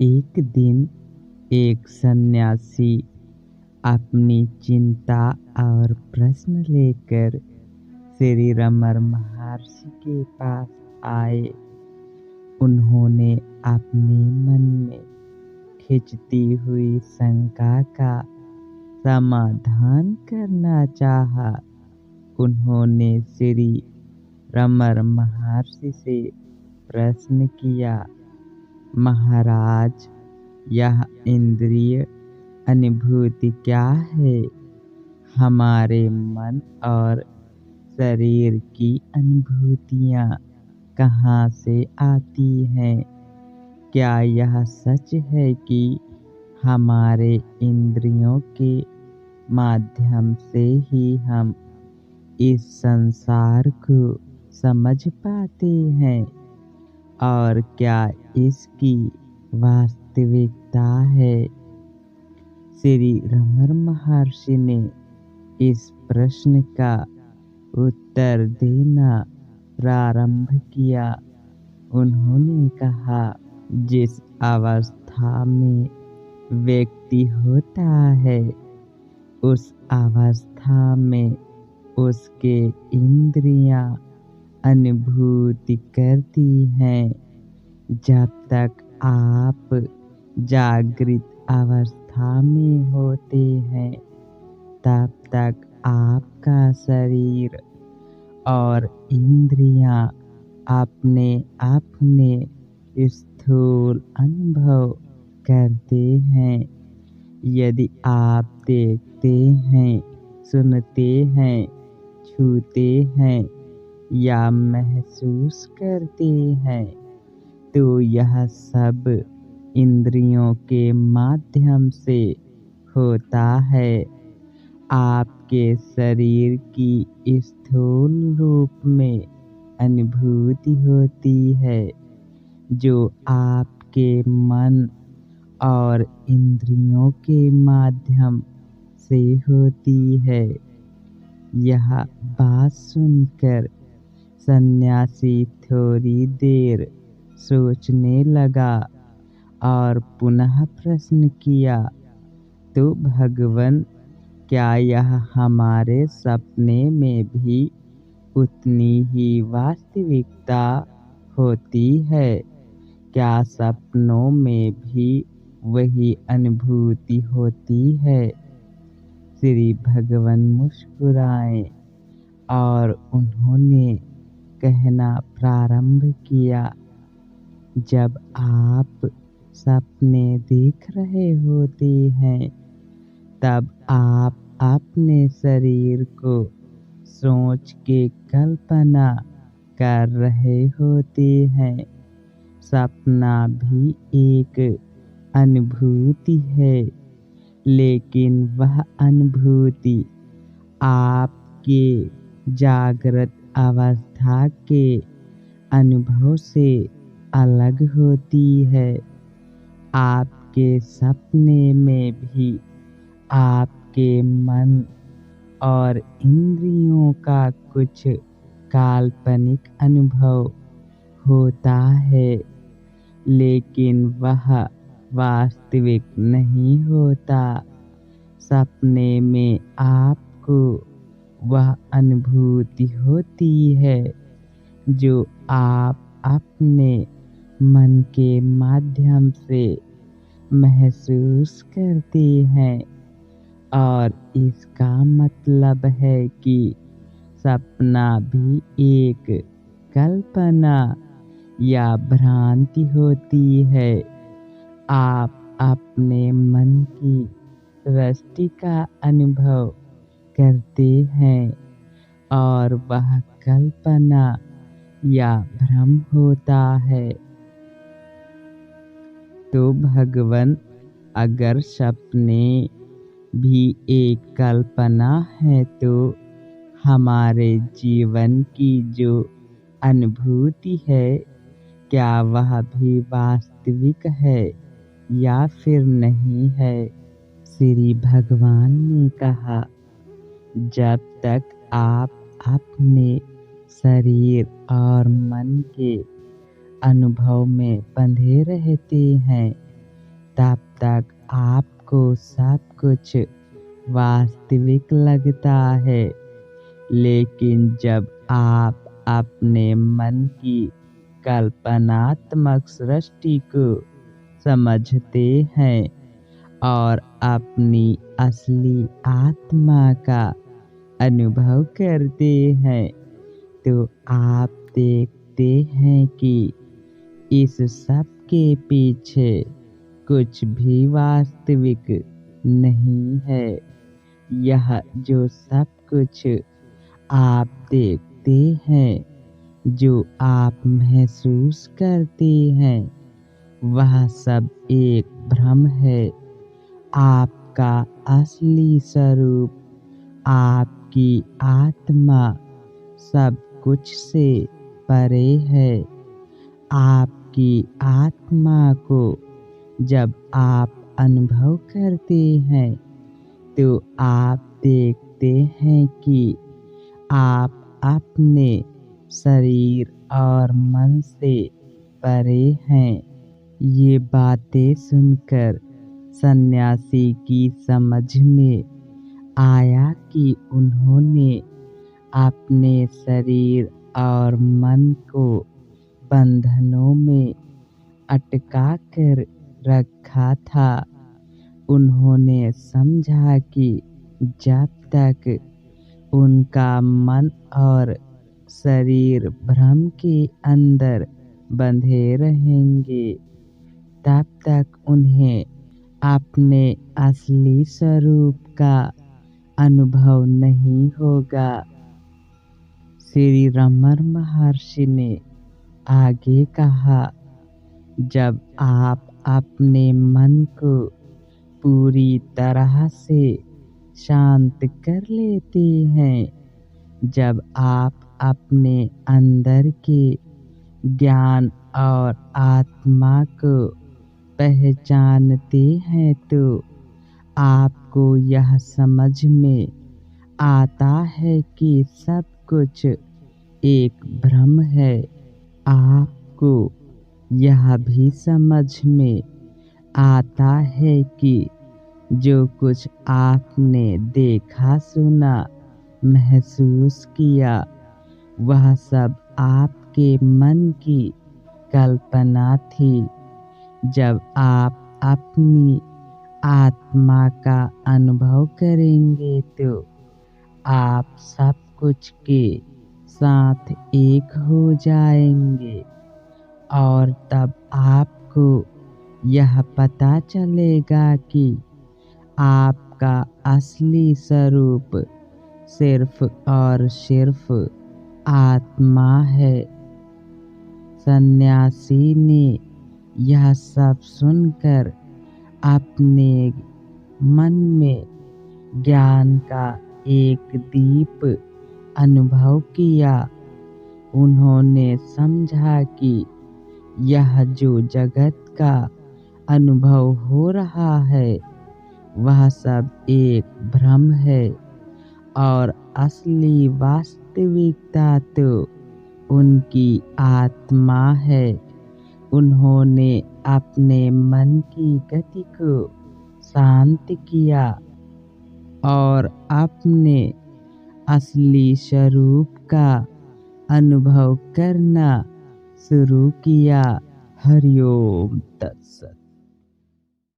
एक दिन एक सन्यासी अपनी चिंता और प्रश्न लेकर श्री रमन महर्षि के पास आए। उन्होंने अपने मन में खिंचती हुई शंका का समाधान करना चाहा। उन्होंने श्री रमन महर्षि से प्रश्न किया, महाराज, यह इंद्रिय अनुभूति क्या है? हमारे मन और शरीर की अनुभूतियाँ कहाँ से आती हैं? क्या यह सच है कि हमारे इंद्रियों के माध्यम से ही हम इस संसार को समझ पाते हैं? और क्या इसकी वास्तविकता है? श्री रमन महर्षि ने इस प्रश्न का उत्तर देना प्रारंभ किया। उन्होंने कहा, जिस अवस्था में व्यक्ति होता है, उस अवस्था में उसके इंद्रियां अनुभूति करती हैं। जब तक आप जागृत अवस्था में होते हैं, तब तक आपका शरीर और इंद्रियां अपने स्थूल अनुभव करते हैं। यदि आप देखते हैं, सुनते हैं, छूते हैं या महसूस करते हैं, तो यह सब इंद्रियों के माध्यम से होता है। आपके शरीर की स्थूल रूप में अनुभूति होती है, जो आपके मन और इंद्रियों के माध्यम से होती है। यह बात सुनकर सन्यासी थोड़ी देर सोचने लगा और पुनः प्रश्न किया, तो भगवान, क्या यह हमारे सपने में भी उतनी ही वास्तविकता होती है? क्या सपनों में भी वही अनुभूति होती है? श्री भगवान मुस्कुराए और उन्होंने कहना प्रारंभ किया, जब आप सपने देख रहे होते हैं, तब आप अपने शरीर को सोच के कल्पना कर रहे होते हैं। सपना भी एक अनुभूति है, लेकिन वह अनुभूति आपके जागृत अवस्था के अनुभव से अलग होती है। आपके सपने में भी आपके मन और इंद्रियों का कुछ काल्पनिक अनुभव होता है, लेकिन वह वास्तविक नहीं होता। सपने में आपको वह अनुभूति होती है जो आप अपने मन के माध्यम से महसूस करते हैं, और इसका मतलब है कि सपना भी एक कल्पना या भ्रांति होती है। आप अपने मन की सृष्टि का अनुभव करते हैं, और वह कल्पना या भ्रम होता है। तो भगवान, अगर सपने भी एक कल्पना है, तो हमारे जीवन की जो अनुभूति है, क्या वह भी वास्तविक है या फिर नहीं है? श्री भगवान ने कहा, जब तक आप अपने शरीर और मन के अनुभव में बंधे रहते हैं, तब तक आपको सब कुछ वास्तविक लगता है। लेकिन जब आप अपने मन की कल्पनात्मक सृष्टि को समझते हैं और अपनी असली आत्मा का अनुभव करते हैं, तो आप देखते हैं कि इस सब के पीछे कुछ भी वास्तविक नहीं है। यह जो सब कुछ आप देखते हैं, जो आप महसूस करते हैं, वह सब एक भ्रम है। आपका असली स्वरूप, आपकी आत्मा सब कुछ से परे है। आपकी आत्मा को जब आप अनुभव करते हैं, तो आप देखते हैं कि आप अपने शरीर और मन से परे हैं। ये बातें सुनकर सन्यासी की समझ में आया कि उन्होंने अपने शरीर और मन को बंधनों में अटका कर रखा था। उन्होंने समझा कि जब तक उनका मन और शरीर भ्रम के अंदर बंधे रहेंगे, तब तक उन्हें अपने असली स्वरूप का अनुभव नहीं होगा। श्री रमन महर्षि ने आगे कहा, जब आप अपने मन को पूरी तरह से शांत कर लेते हैं, जब आप अपने अंदर के ज्ञान और आत्मा को पहचानते हैं, तो आपको यह समझ में आता है कि सब कुछ एक भ्रम है। आपको यह भी समझ में आता है कि जो कुछ आपने देखा, सुना, महसूस किया, वह सब आपके मन की कल्पना थी। जब आप अपनी आत्मा का अनुभव करेंगे, तो आप सब कुछ के साथ एक हो जाएंगे और तब आपको यह पता चलेगा कि आपका असली स्वरूप सिर्फ और सिर्फ आत्मा है। सन्यासी ने यह सब सुनकर अपने मन में ज्ञान का एक दीप अनुभव किया। उन्होंने समझा कि यह जो जगत का अनुभव हो रहा है, वह सब एक भ्रम है और असली वास्तविकता तो उनकी आत्मा है। उन्होंने अपने मन की गति को शांत किया और अपने असली स्वरूप का अनुभव करना शुरू किया। हरि ओम तत्सत।